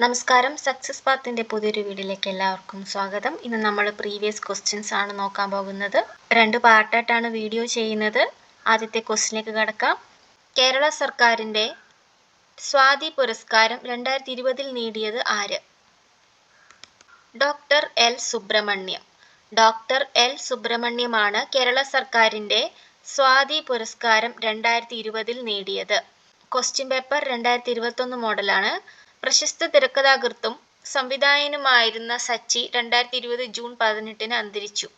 നമസ്കാരം. സക്സസ് പാത്തിന്റെ പുതിയൊരു വീഡിയോയിലേക്ക് എല്ലാവർക്കും സ്വാഗതം. ഇന്ന് നമ്മൾ പ്രീവിയസ് ക്വസ്റ്റ്യൻസ് ആണ് നോക്കാൻ പോകുന്നത്. 2 പാർട്ടായിട്ടാണ് വീഡിയോ ചെയ്യുന്നത്. ആദ്യത്തെ ക്വസ്റ്റ്യനിലേക്ക് കടക്കാം. കേരള സർക്കാരിന്റെ സ്വാതി പുരസ്കാരം 2020 നേടിയത് ആര്? Doctor L Subrahmanyam. Doctor L സുബ്രഹ്മണ്യമാണ് കേരള സർക്കാരിന്റെ സ്വാതി പുരസ്കാരം 2020 നേടിയത്. ക്വസ്റ്റ്യൻ പേപ്പർ 2021 മോഡലാണ്. പ്രശസ്ത തിരക്കഥാകൃത്തും സംവിധായകനുമായിരുന്ന സച്ചി 2020 ജൂൺ 18 അന്തരിച്ചു.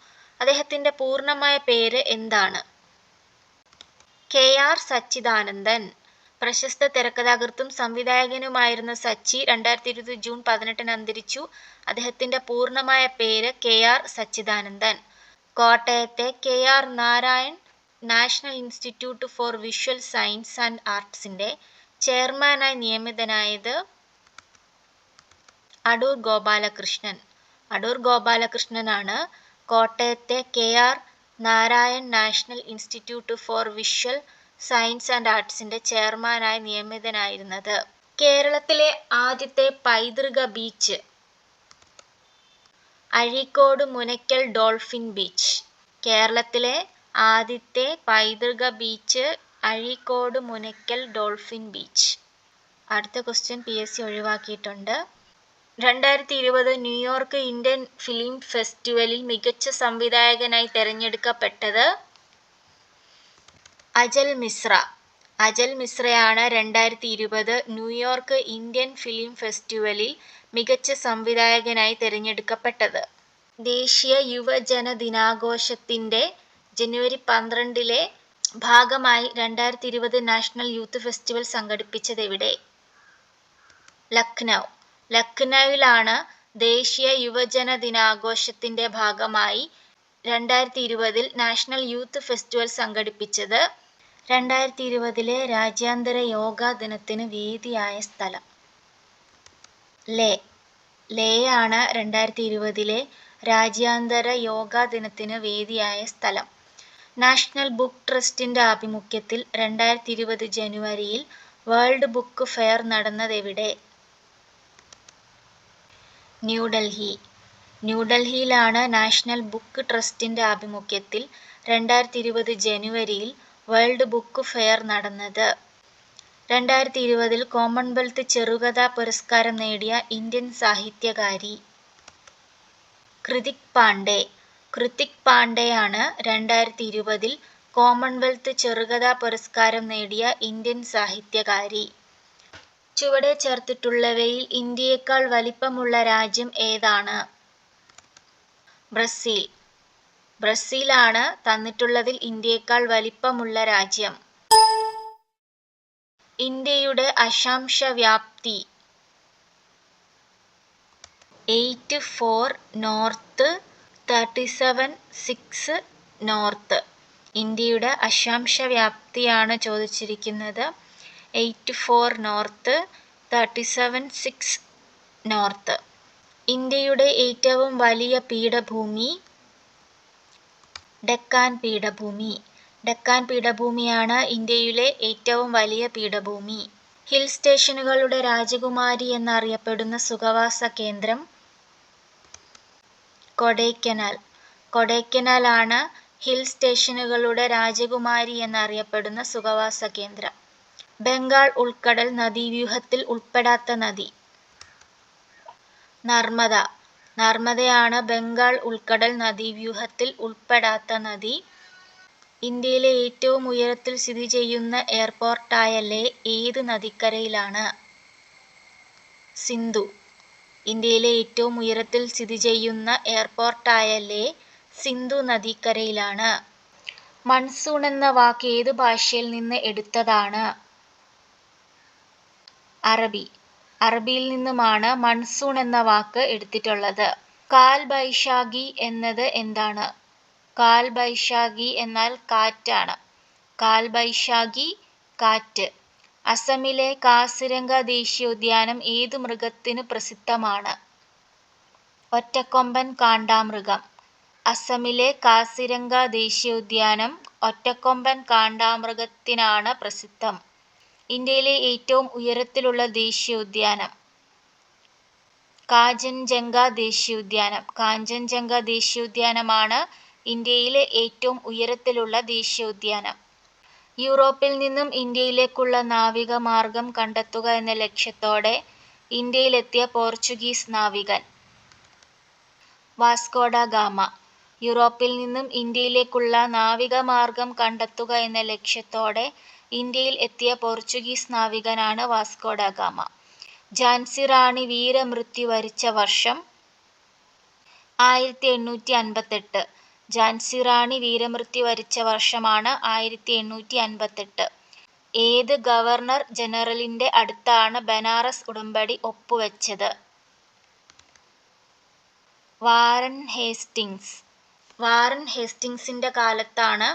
അദ്ദേഹത്തിന്റെ പൂർണ്ണമായ പേര് എന്താണ്? KR സച്ചിദാനന്ദൻ. പ്രശസ്ത തിരക്കഥാകൃത്തും സംവിധായകനുമായിരുന്ന സച്ചി 2020 ജൂൺ 18 അന്തരിച്ചു. അദ്ദേഹത്തിന്റെ പൂർണ്ണമായ പേര് KR സച്ചിദാനന്ദൻ. കോട്ടയത്തെ KR Narayan national institute for visual science and ആർട്സിന്റെ ചെയർമാനായി നിയമിതനായത് അടൂർ ഗോപാലകൃഷ്ണൻ. അടൂർ ഗോപാലകൃഷ്ണനാണ് കോട്ടയത്തെ KR Narayan national institute for visual science and ആർട്സിന്റെ ചെയർമാനായി നിയമിതനായിരുന്നത്. കേരളത്തിലെ ആദ്യത്തെ പൈതൃക beach Azhikode Munakkal dolphin beach. കേരളത്തിലെ ആദ്യത്തെ പൈതൃക beach Azhikode Munakkal dolphin beach. അടുത്ത ക്വസ്റ്റ്യൻ PSC ഒഴിവാക്കിയിട്ടുണ്ട്. 2020 ന്യൂയോർക്ക് ഇന്ത്യൻ ഫിലിം ഫെസ്റ്റിവലിൽ മികച്ച സംവിധായകനായി തെരഞ്ഞെടുക്കപ്പെട്ടത് അജൽ മിശ്ര. അജൽ മിശ്രയാണ് 2020 ന്യൂയോർക്ക് ഇന്ത്യൻ ഫിലിം ഫെസ്റ്റിവലിൽ മികച്ച സംവിധായകനായി തെരഞ്ഞെടുക്കപ്പെട്ടത്. ദേശീയ യുവജന ദിനാഘോഷത്തിന്റെ ജനുവരി 12 ഭാഗമായി 2020 നാഷണൽ യൂത്ത് ഫെസ്റ്റിവൽ സംഘടിപ്പിച്ചതെവിടെ? ലക്നൗ. ലക്നൌവിലാണ് ദേശീയ യുവജന ദിനാഘോഷത്തിന്റെ ഭാഗമായി 2020 നാഷണൽ യൂത്ത് ഫെസ്റ്റിവൽ സംഘടിപ്പിച്ചത്. 2020 രാജ്യാന്തര യോഗാ ദിനത്തിന് വേദിയായ സ്ഥലം? ലേ. ലേയാണ് 2020 രാജ്യാന്തര യോഗാ ദിനത്തിന് വേദിയായ സ്ഥലം. നാഷണൽ ബുക്ക് ട്രസ്റ്റിന്റെ ആഭിമുഖ്യത്തിൽ 2020 ജനുവരിയിൽ വേൾഡ് ബുക്ക് ഫെയർ നടന്നതെവിടെ? ന്യൂഡൽഹി. ന്യൂഡൽഹിയിലാണ് നാഷണൽ ബുക്ക് ട്രസ്റ്റിന്റെ ആഭിമുഖ്യത്തിൽ 2020 ജനുവരിയിൽ വേൾഡ് ബുക്ക് ഫെയർ നടന്നത്. 2020 കോമൺവെൽത്ത് ചെറുകഥാ പുരസ്കാരം നേടിയ ഇന്ത്യൻ സാഹിത്യകാരി? കൃതിക് പാണ്ഡെ. കൃതിക് പാണ്ഡെയാണ് 2020 കോമൺവെൽത്ത് ചെറുകഥാ പുരസ്കാരം നേടിയ ഇന്ത്യൻ സാഹിത്യകാരി. ചുവടെ ചേർത്തിട്ടുള്ളവയിൽ ഇന്ത്യയേക്കാൾ വലിപ്പമുള്ള രാജ്യം ഏതാണ്? ബ്രസീൽ. ബ്രസീലാണ് തന്നിട്ടുള്ളതിൽ ഇന്ത്യയേക്കാൾ വലിപ്പമുള്ള രാജ്യം. ഇന്ത്യയുടെ അക്ഷാംശ വ്യാപ്തി 84 നോർത്ത് 37.6 നോർത്ത്. ഇന്ത്യയുടെ അക്ഷാംശ വ്യാപ്തിയാണ് ചോദിച്ചിരിക്കുന്നത്. 84 നോർത്ത് 37.6 നോർത്ത്. ഇന്ത്യയുടെ ഏറ്റവും വലിയ പീഠഭൂമി ഡെക്കാൻ പീഠഭൂമി. ഡെക്കാൻ പീഠഭൂമിയാണ് ഇന്ത്യയിലെ ഏറ്റവും വലിയ പീഠഭൂമി. ഹിൽ സ്റ്റേഷനുകളുടെ രാജകുമാരി എന്നറിയപ്പെടുന്ന സുഖവാസ കേന്ദ്രം? കൊടൈക്കനാൽ. കൊടൈക്കനാൽ ആണ് ഹിൽ സ്റ്റേഷനുകളുടെ രാജകുമാരി എന്നറിയപ്പെടുന്ന സുഖവാസ കേന്ദ്രം. ബംഗാൾ ഉൾക്കടൽ നദീവ്യൂഹത്തിൽ ഉൾപ്പെടാത്ത നദി? നർമ്മദ. നർമ്മദയാണ് ബംഗാൾ ഉൾക്കടൽ നദീവ്യൂഹത്തിൽ ഉൾപ്പെടാത്ത നദി. ഇന്ത്യയിലെ ഏറ്റവും ഉയരത്തിൽ സ്ഥിതി ചെയ്യുന്ന എയർപോർട്ടായ ലേ ഏത് നദിക്കരയിലാണ്? സിന്ധു. ഇന്ത്യയിലെ ഏറ്റവും ഉയരത്തിൽ സ്ഥിതി ചെയ്യുന്ന എയർപോർട്ടായ ലേ സിന്ധു നദിക്കരയിലാണ്. മൺസൂൺ എന്ന വാക്ക് ഏത് ഭാഷയിൽ നിന്ന് എടുത്തതാണ്? അറബി. അറബിയിൽ നിന്നുമാണ് മൺസൂൺ എന്ന വാക്ക് എടുത്തിട്ടുള്ളത്. കാൽ ബൈശാഖി എന്നത് എന്താണ്? കാൽ ബൈശാഖി എന്നാൽ കാറ്റാണ്. കാൽ ബൈശാഖി കാറ്റ്. അസമിലെ കാസിരംഗ ദേശീയോദ്യാനം ഏതു മൃഗത്തിന് പ്രസിദ്ധമാണ്? ഒറ്റക്കൊമ്പൻ കാണ്ടാമൃഗം. അസമിലെ കാസിരംഗ ദേശീയോദ്യാനം ഒറ്റക്കൊമ്പൻ കാണ്ടാമൃഗത്തിനാണ് പ്രസിദ്ധം. ഇന്ത്യയിലെ ഏറ്റവും ഉയരത്തിലുള്ള ദേശീയോദ്യാനം? കാഞ്ചൻജംഗ ദേശീയോദ്യാനം. കാഞ്ചൻജംഗ ദേശീയോദ്യാനമാണ് ഇന്ത്യയിലെ ഏറ്റവും ഉയരത്തിലുള്ള ദേശീയോദ്യാനം. യൂറോപ്പിൽ നിന്നും ഇന്ത്യയിലേക്കുള്ള നാവിക മാർഗം കണ്ടെത്തുക എന്ന ലക്ഷ്യത്തോടെ ഇന്ത്യയിലെത്തിയ പോർച്ചുഗീസ് നാവികൻ. Vasco da Gama. യൂറോപ്പിൽ നിന്നും ഇന്ത്യയിലേക്കുള്ള നാവിക മാർഗം കണ്ടെത്തുക എന്ന ലക്ഷ്യത്തോടെ ഇന്ത്യയിൽ എത്തിയ പോർച്ചുഗീസ് നാവികനാണ് Vasco da Gama. Jhansi Rani വീരമൃത്യു വരിച്ച വർഷം 1858. ഝാൻസി റാണി വീരമൃത്യു വരിച്ച വർഷമാണ് 1858. ഏത് ഗവർണർ ജനറലിന്റെ അടുത്താണ് ബനാറസ് ഉടമ്പടി ഒപ്പുവെച്ചത്? Warren Hastings. വാറൻ ഹേസ്റ്റിങ്സിന്റെ കാലത്താണ്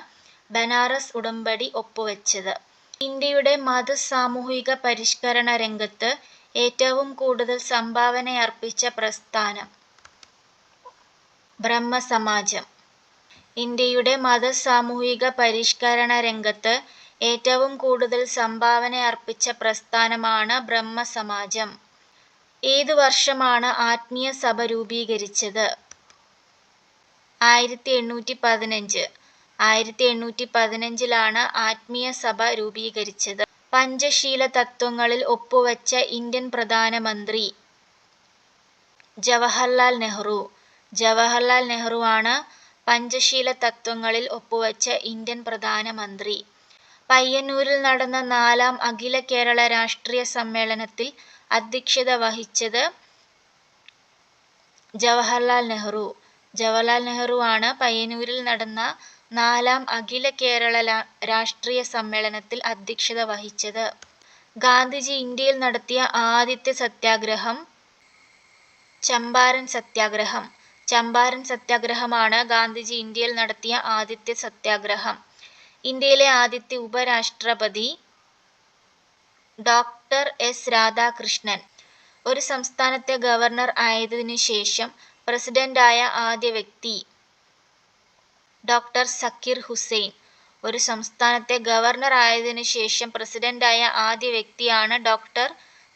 ബനാറസ് ഉടമ്പടി ഒപ്പുവെച്ചത്. ഇന്ത്യയുടെ മത സാമൂഹിക പരിഷ്കരണ രംഗത്ത് ഏറ്റവും കൂടുതൽ സംഭാവനയർപ്പിച്ച പ്രസ്ഥാനം? ബ്രഹ്മസമാജം. ഇന്ത്യയുടെ മത സാമൂഹിക പരിഷ്കരണ രംഗത്ത് ഏറ്റവും കൂടുതൽ സംഭാവനയർപ്പിച്ച പ്രസ്ഥാനമാണ് ബ്രഹ്മസമാജം. ഏതു വർഷമാണ് ആത്മീയ സഭ രൂപീകരിച്ചത്? 1815. 1815 ആത്മീയ സഭ രൂപീകരിച്ചത്. പഞ്ചശീല തത്വങ്ങളിൽ ഒപ്പുവെച്ച ഇന്ത്യൻ പ്രധാനമന്ത്രി? ജവഹർലാൽ നെഹ്റു. ജവഹർലാൽ നെഹ്റുവാണ് പഞ്ചശീല തത്വങ്ങളിൽ ഒപ്പുവെച്ച ഇന്ത്യൻ പ്രധാനമന്ത്രി. പയ്യന്നൂരിൽ നടന്ന 4ാം അഖില കേരള രാഷ്ട്രീയ സമ്മേളനത്തിൽ അധ്യക്ഷത വഹിച്ചത്? ജവഹർലാൽ നെഹ്റു. ജവഹർലാൽ നെഹ്റുവാണ് പയ്യന്നൂരിൽ നടന്ന 4ാം അഖില കേരള രാഷ്ട്രീയ സമ്മേളനത്തിൽ അധ്യക്ഷത വഹിച്ചത്. ഗാന്ധിജി ഇന്ത്യയിൽ നടത്തിയ ആദ്യത്തെ സത്യാഗ്രഹം? ചമ്പാരൻ സത്യാഗ്രഹം. ചമ്പാരൻ സത്യാഗ്രഹമാണ് ഗാന്ധിജി ഇന്ത്യയിൽ നടത്തിയ ആദ്യത്തെ സത്യാഗ്രഹം. ഇന്ത്യയിലെ ആദ്യത്തെ ഉപരാഷ്ട്രപതി? Doctor S Radhakrishnan. ഒരു സംസ്ഥാനത്തെ ഗവർണർ ആയതിനു ശേഷം പ്രസിഡന്റായ ആദ്യ വ്യക്തി? ഡോക്ടർ സക്കീർ ഹുസൈൻ. ഒരു സംസ്ഥാനത്തെ ഗവർണർ ആയതിനു ശേഷം പ്രസിഡന്റായ ആദ്യ വ്യക്തിയാണ് ഡോക്ടർ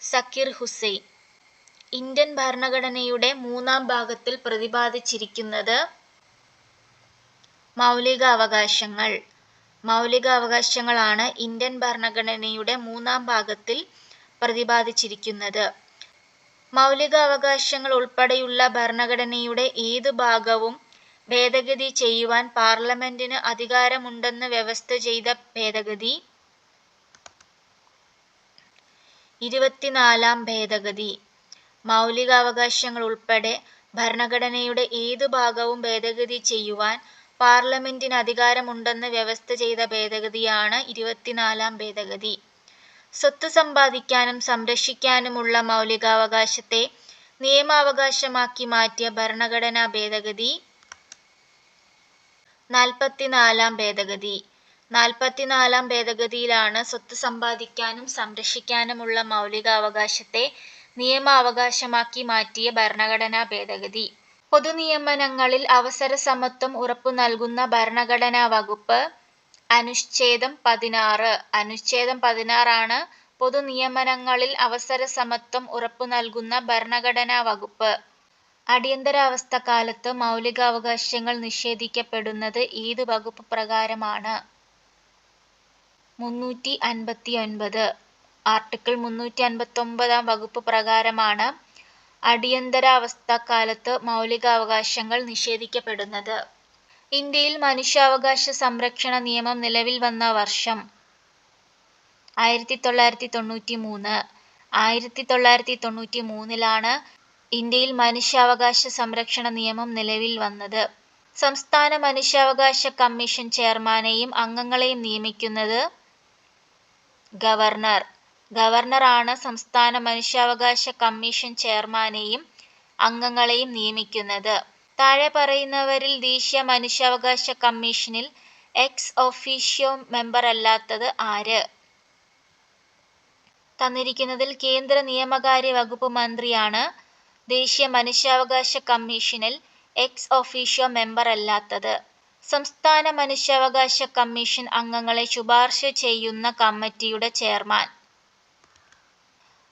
സക്കീർ ഹുസൈൻ. ഇന്ത്യൻ ഭരണഘടനയുടെ 3ാം ഭാഗത്തിൽ പ്രതിപാദിച്ചിരിക്കുന്നത്? മൗലിക അവകാശങ്ങൾ. മൗലിക അവകാശങ്ങളാണ് ഇന്ത്യൻ ഭരണഘടനയുടെ 3ാം ഭാഗത്തിൽ പ്രതിപാദിച്ചിരിക്കുന്നത്. മൗലിക അവകാശങ്ങൾ ഉൾപ്പെടെയുള്ള ഭരണഘടനയുടെ ഏതു ഭാഗവും ഭേദഗതി ചെയ്യുവാൻ പാർലമെന്റിന് അധികാരമുണ്ടെന്ന് വ്യവസ്ഥ ചെയ്ത ഭേദഗതി? 24ാം ഭേദഗതി. മൗലികാവകാശങ്ങൾ ഉൾപ്പെടെ ഭരണഘടനയുടെ ഏതു ഭാഗവും ഭേദഗതി ചെയ്യുവാൻ പാർലമെന്റിന് അധികാരമുണ്ടെന്ന് വ്യവസ്ഥ ചെയ്ത ഭേദഗതിയാണ് 24ാം ഭേദഗതി. സ്വത്ത് സമ്പാദിക്കാനും സംരക്ഷിക്കാനുമുള്ള മൗലികാവകാശത്തെ നിയമാവകാശമാക്കി മാറ്റിയ ഭരണഘടനാ ഭേദഗതി? 44ാം ഭേദഗതി. 44ാം ഭേദഗതിയിലാണ് സ്വത്ത് സമ്പാദിക്കാനും സംരക്ഷിക്കാനുമുള്ള മൗലികാവകാശത്തെ നിയമാവകാശമാക്കി മാറ്റിയ ഭരണഘടനാ ഭേദഗതി. പൊതുനിയമനങ്ങളിൽ അവസരസമത്വം ഉറപ്പുനൽകുന്ന ഭരണഘടനാ വകുപ്പ്? അനുച്ഛേദം 16. അനുച്ഛേദം 16 പൊതുനിയമനങ്ങളിൽ അവസരസമത്വം ഉറപ്പുനൽകുന്ന ഭരണഘടനാ വകുപ്പ്. അടിയന്തരാവസ്ഥക്കാലത്ത് മൗലികാവകാശങ്ങൾ നിഷേധിക്കപ്പെടുന്നത് ഏതു വകുപ്പ് പ്രകാരമാണ്? 359. ആർട്ടിക്കിൾ 359 വകുപ്പ് പ്രകാരമാണ് അടിയന്തരാവസ്ഥക്കാലത്ത് മൗലികാവകാശങ്ങൾ നിഷേധിക്കപ്പെടുന്നത്. ഇന്ത്യയിൽ മനുഷ്യാവകാശ സംരക്ഷണ നിയമം നിലവിൽ വന്ന വർഷം? 1993. 1993 ഇന്ത്യയിൽ മനുഷ്യാവകാശ സംരക്ഷണ നിയമം നിലവിൽ വന്നത്. സംസ്ഥാന മനുഷ്യാവകാശ കമ്മീഷൻ ചെയർമാനെയും അംഗങ്ങളെയും നിയമിക്കുന്നത്? ഗവർണർ. ഗവർണറാണ് സംസ്ഥാന മനുഷ്യാവകാശ കമ്മീഷൻ ചെയർമാനെയും അംഗങ്ങളെയും നിയമിക്കുന്നത്. താഴെ പറയുന്നവരിൽ ദേശീയ മനുഷ്യാവകാശ കമ്മീഷനിൽ എക്സ് ഒഫീഷ്യോ മെമ്പറല്ലാത്തത് ആര്? തന്നിരിക്കുന്നതിൽ കേന്ദ്ര നിയമകാര്യ വകുപ്പ് മന്ത്രിയാണ് ദേശീയ മനുഷ്യാവകാശ കമ്മീഷനിൽ എക്സ് ഒഫീഷ്യോ മെമ്പറല്ലാത്തത്. സംസ്ഥാന മനുഷ്യാവകാശ കമ്മീഷൻ അംഗങ്ങളെ ശുപാർശ ചെയ്യുന്ന കമ്മിറ്റിയുടെ ചെയർമാൻ?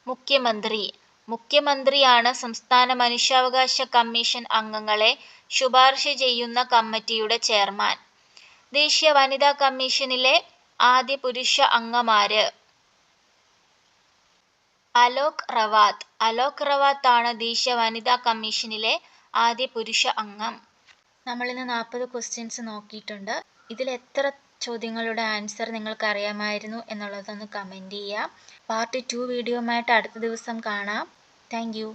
മുഖ്യമന്ത്രി. മുഖ്യമന്ത്രിയാണ് സംസ്ഥാന മനുഷ്യാവകാശ കമ്മീഷൻ അംഗങ്ങളെ ശുപാർശ ചെയ്യുന്ന കമ്മിറ്റിയുടെ ചെയർമാൻ. ദേശീയ വനിതാ കമ്മീഷനിലെ ആദ്യ പുരുഷ അംഗമാര്? അലോക് റവാത്ത്. അലോക് റവാത്ത് ആണ് ദേശീയ വനിതാ കമ്മീഷനിലെ ആദ്യ പുരുഷ അംഗം. നമ്മളിന്ന് 40 ക്വസ്റ്റ്യൻസ് നോക്കിയിട്ടുണ്ട്. ഇതിൽ എത്ര ചോദ്യങ്ങളുടെ ആൻസർ നിങ്ങൾക്ക് അറിയാമായിരുന്നു എന്നുള്ളതൊന്ന് കമൻറ്റ് ചെയ്യുക. പാർട്ട് 2 വീഡിയോയുമായിട്ട് അടുത്ത ദിവസം കാണാം. Thank you.